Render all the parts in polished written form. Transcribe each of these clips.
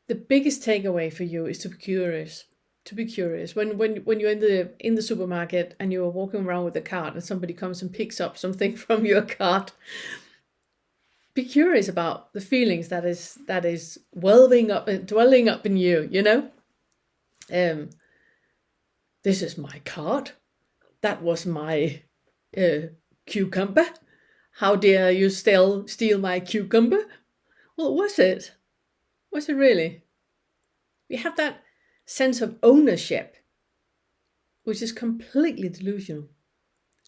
the biggest takeaway for you is to be curious. To be curious. When you're in the supermarket and you're walking around with a cart and somebody comes and picks up something from your cart, be curious about the feelings that is welling up and dwelling up in you, you know? This is my cart. That was my cucumber. How dare you still steal my cucumber? Well, was it? Was it really? We have that sense of ownership, which is completely delusional.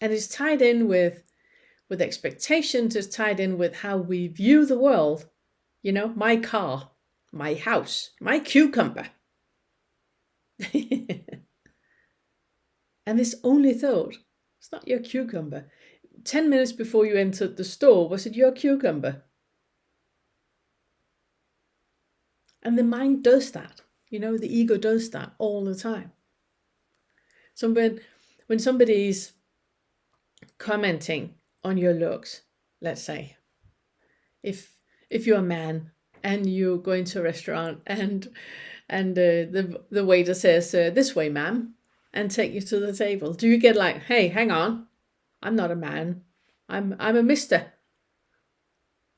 And it's tied in with expectations, it's tied in with how we view the world. You know, my car, my house, my cucumber. And this only thought, it's not your cucumber. 10 minutes before you entered the store, was it your cucumber? And the mind does that. You know, the ego does that all the time. So when somebody's commenting on your looks, let's say, if you're a man and you go into a restaurant and the waiter says, this way, ma'am, and take you to the table, do you get like, hey, hang on, I'm not a man, I'm a mister?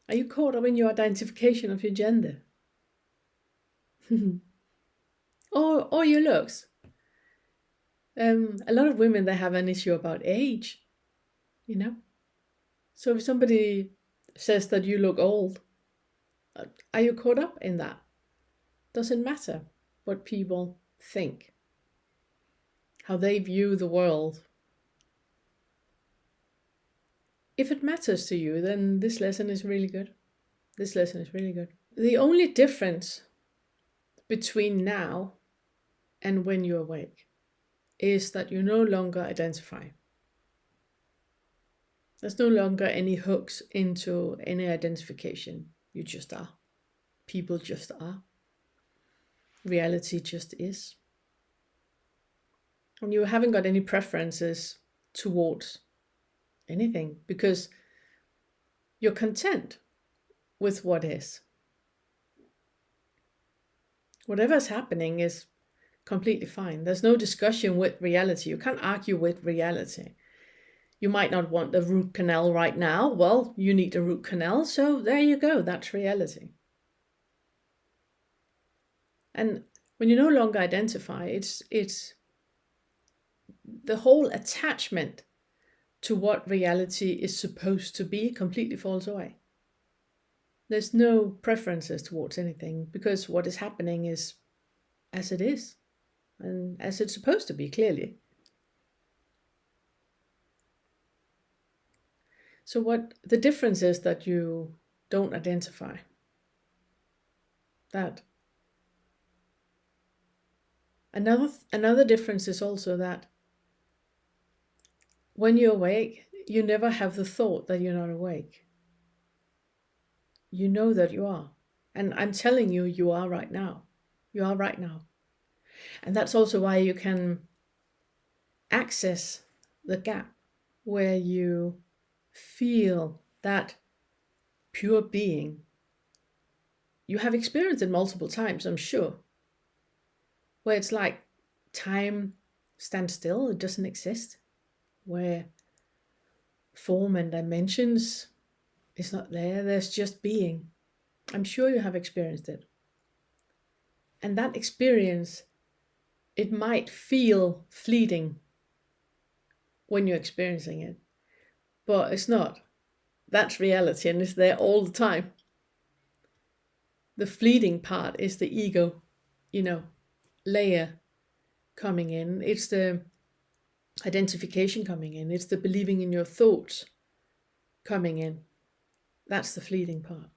Are you caught up in your identification of your gender? or your looks? A lot of women, they have an issue about age, you know? So if somebody says that you look old, are you caught up in that? Doesn't matter what people think, how they view the world. If it matters to you, then this lesson is really good. This lesson is really good. The only difference between now and when you awake is that you no longer identify. There's no longer any hooks into any identification. You just are. People just are. Reality just is. And you haven't got any preferences towards anything because you're content with what is. Whatever's happening is completely fine. There's no discussion with reality. You can't argue with reality. You might not want a root canal right now. Well, you need a root canal, so there you go. That's reality. And when you no longer identify, it's the whole attachment to what reality is supposed to be completely falls away. There's no preferences towards anything because what is happening is as it is and as it's supposed to be, clearly. So what the difference is that you don't identify that. Another difference is also that when you're awake, you never have the thought that you're not awake. You know that you are. And I'm telling you, you are right now. You are right now. And that's also why you can access the gap where you feel that pure being. You have experienced it multiple times, I'm sure, where it's like time stands still, it doesn't exist, where form and dimensions is not there, there's just being. I'm sure you have experienced it. And that experience, it might feel fleeting when you're experiencing it, but it's not. That's reality and it's there all the time. The fleeting part is the ego, layer coming in. It's the identification coming in. It's the believing in your thoughts coming in. That's the fleeting part.